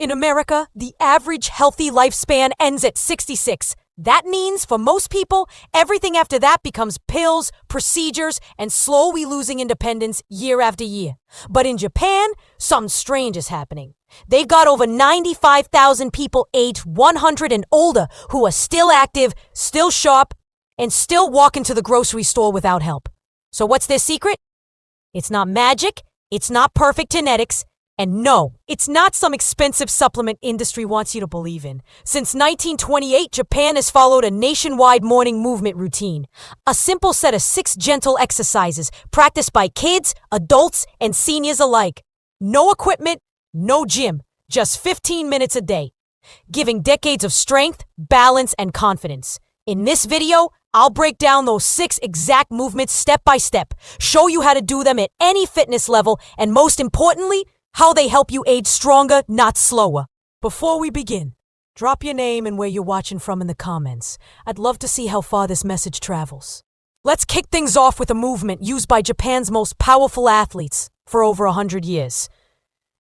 In America, the average healthy lifespan ends at 66. That means, for most people, everything after that becomes pills, procedures, and slowly losing independence year after year. But in Japan, something strange is happening. They've got over 95,000 people aged 100 and older who are still active, still sharp, and still walking to the grocery store without help. So what's their secret? It's not magic, it's not perfect genetics, and no, it's not some expensive supplement industry wants you to believe in. Since 1928, Japan has followed a nationwide morning movement routine. A simple set of 6 gentle exercises practiced by kids, adults, and seniors alike. No equipment, no gym, just 15 minutes a day. Giving decades of strength, balance, and confidence. In this video, I'll break down those 6 exact movements step by step, show you how to do them at any fitness level, and most importantly, how they help you age stronger, not slower. Before we begin, drop your name and where you're watching from in the comments. I'd love to see how far this message travels. Let's kick things off with a movement used by Japan's most powerful athletes for over 100 years.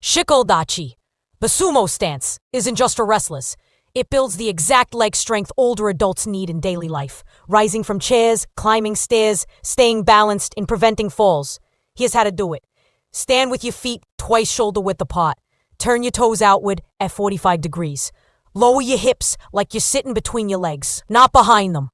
Shikodachi, the sumo stance, isn't just for wrestlers. It builds the exact leg strength older adults need in daily life, rising from chairs, climbing stairs, staying balanced, and preventing falls. Here's how to do it. Stand with your feet twice shoulder width apart. Turn your toes outward at 45 degrees. Lower your hips like you're sitting between your legs, not behind them.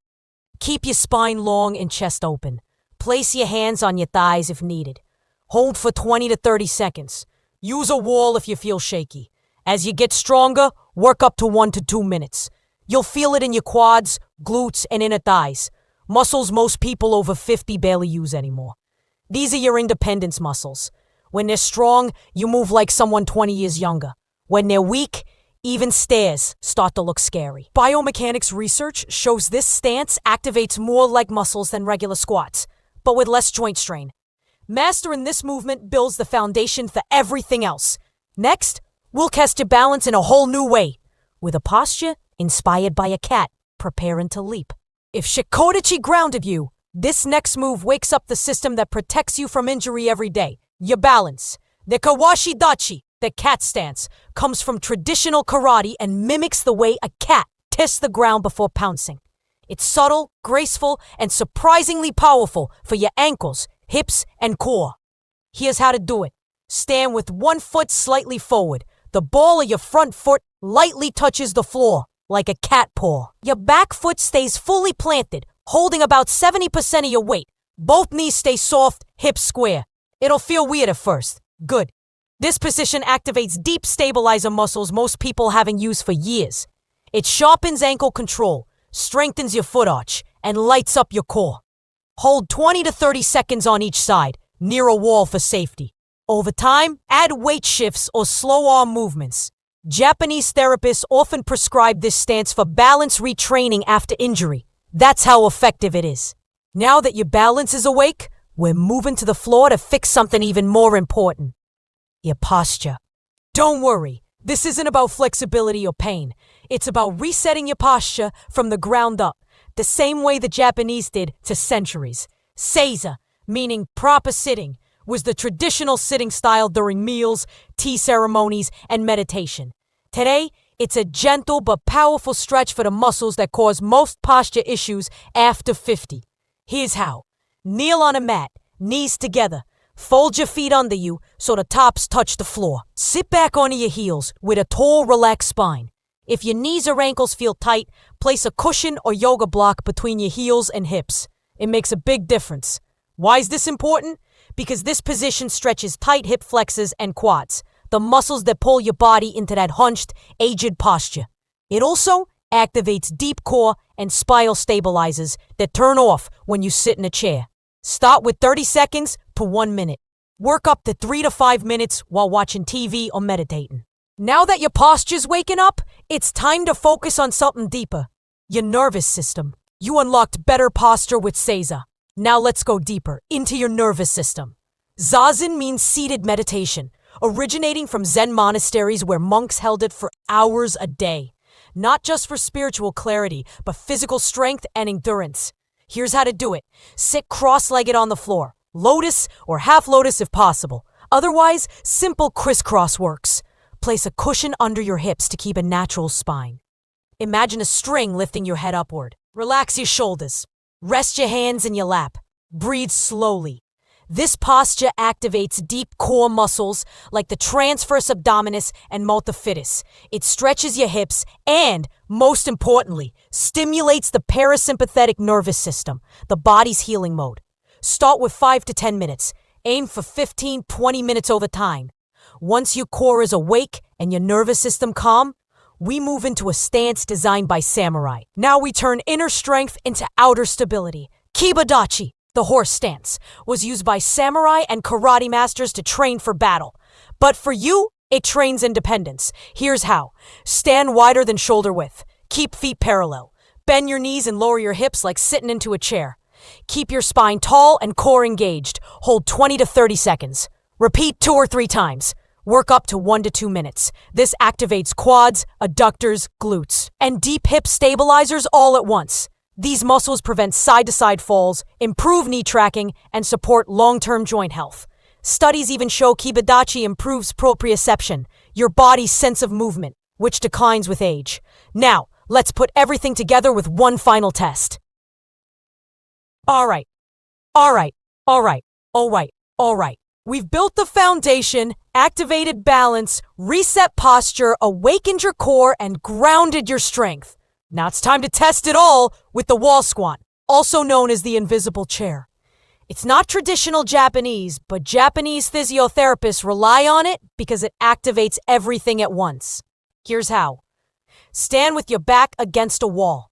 Keep your spine long and chest open. Place your hands on your thighs if needed. Hold for 20 to 30 seconds. Use a wall if you feel shaky. As you get stronger, work up to 1 to 2 minutes. You'll feel it in your quads, glutes, and inner thighs. Muscles most people over 50 barely use anymore. These are your independence muscles. When they're strong, you move like someone 20 years younger. When they're weak, even stairs start to look scary. Biomechanics research shows this stance activates more leg muscles than regular squats, but with less joint strain. Mastering this movement builds the foundation for everything else. Next, we'll test your balance in a whole new way, with a posture inspired by a cat preparing to leap. If Shikodachi grounded you, this next move wakes up the system that protects you from injury every day. Your balance. The Kawashi Dachi, the cat stance, comes from traditional karate and mimics the way a cat tests the ground before pouncing. It's subtle, graceful, and surprisingly powerful for your ankles, hips, and core. Here's how to do it. Stand with one foot slightly forward. The ball of your front foot lightly touches the floor, like a cat paw. Your back foot stays fully planted, holding about 70% of your weight. Both knees stay soft, hips square. It'll feel weird at first. Good. This position activates deep stabilizer muscles most people haven't used for years. It sharpens ankle control, strengthens your foot arch, and lights up your core. Hold 20 to 30 seconds on each side, near a wall for safety. Over time, add weight shifts or slow arm movements. Japanese therapists often prescribe this stance for balance retraining after injury. That's how effective it is. Now that your balance is awake, we're moving to the floor to fix something even more important. Your posture. Don't worry, this isn't about flexibility or pain. It's about resetting your posture from the ground up, the same way the Japanese did for centuries. Seiza, meaning proper sitting, was the traditional sitting style during meals, tea ceremonies, and meditation. Today, it's a gentle but powerful stretch for the muscles that cause most posture issues after 50. Here's how. Kneel on a mat, knees together. Fold your feet under you so the tops touch the floor. Sit back onto your heels with a tall, relaxed spine. If your knees or ankles feel tight, place a cushion or yoga block between your heels and hips. It makes a big difference. Why is this important? Because this position stretches tight hip flexors and quads, the muscles that pull your body into that hunched, aged posture. It also activates deep core and spinal stabilizers that turn off when you sit in a chair. Start with 30 seconds to 1 minute. Work up to 3 to 5 minutes while watching TV or meditating. Now that your posture's waking up, it's time to focus on something deeper. Your nervous system. You unlocked better posture with Seiza. Now let's go deeper into your nervous system. Zazen means seated meditation, originating from Zen monasteries where monks held it for hours a day. Not just for spiritual clarity, but physical strength and endurance. Here's how to do it. Sit cross-legged on the floor. Lotus or half lotus if possible. Otherwise, simple crisscross works. place a cushion under your hips to keep a natural spine. Imagine a string lifting your head upward. Relax your shoulders. Rest your hands in your lap. Breathe slowly. This posture activates deep core muscles like the transverse abdominis and multifidus. It stretches your hips and, most importantly, stimulates the parasympathetic nervous system, the body's healing mode. Start with 5 to 10 minutes. Aim for 15-20 minutes over time. Once your core is awake and your nervous system calm, we move into a stance designed by samurai. Now we turn inner strength into outer stability. Kibadachi, the horse stance, was used by samurai and karate masters to train for battle. But for you, it trains independence. Here's how. Stand wider than shoulder width. Keep feet parallel. Bend your knees and lower your hips like sitting into a chair. Keep your spine tall and core engaged. Hold 20 to 30 seconds. Repeat 2 or 3 times. Work up to 1 to 2 minutes. This activates quads, adductors, glutes, and deep hip stabilizers all at once. These muscles prevent side-to-side falls, improve knee tracking, and support long-term joint health. Studies even show Kibadachi improves proprioception, your body's sense of movement, which declines with age. Now, let's put everything together with one final test. All right. We've built the foundation, activated balance, reset posture, awakened your core, and grounded your strength. Now it's time to test it all with the wall squat, also known as the invisible chair. It's not traditional Japanese, but Japanese physiotherapists rely on it because it activates everything at once. Here's how. Stand with your back against a wall.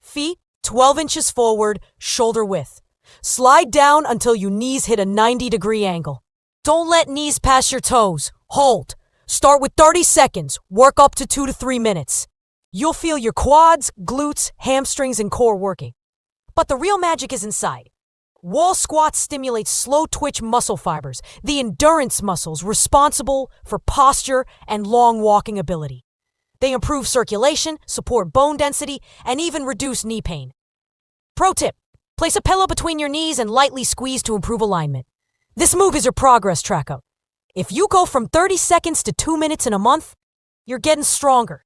Feet 12 inches forward, shoulder width. Slide down until your knees hit a 90-degree angle. Don't let knees pass your toes. Hold. Start with 30 seconds. Work up to 2 to 3 minutes. You'll feel your quads, glutes, hamstrings, and core working. But the real magic is inside. Wall squats stimulate slow twitch muscle fibers, the endurance muscles responsible for posture and long walking ability. They improve circulation, support bone density, and even reduce knee pain. Pro tip, place a pillow between your knees and lightly squeeze to improve alignment. This move is your progress tracker. If you go from 30 seconds to 2 minutes in a month, you're getting stronger.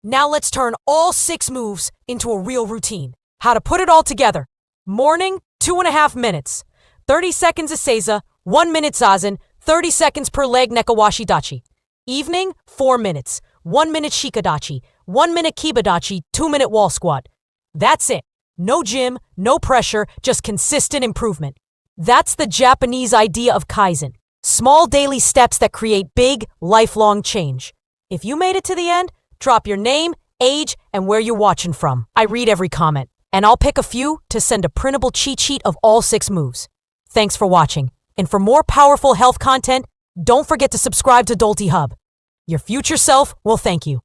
Now let's turn all 6 moves into a real routine. How to put it all together. Morning, 2.5 minutes. 30 seconds of Seiza, 1 minute Zazen, 30 seconds per leg Nekawashi Dachi. Evening, 4 minutes. 1 minute Shikadachi, 1 minute Kibadachi, 2 minute wall squat. That's it. No gym, no pressure, just consistent improvement. That's the Japanese idea of Kaizen. Small daily steps that create big, lifelong change. If you made it to the end, drop your name, age, and where you're watching from. I read every comment, and I'll pick a few to send a printable cheat sheet of all 6 moves. Thanks for watching. And for more powerful health content, don't forget to subscribe to Dolty Hub. Your future self will thank you.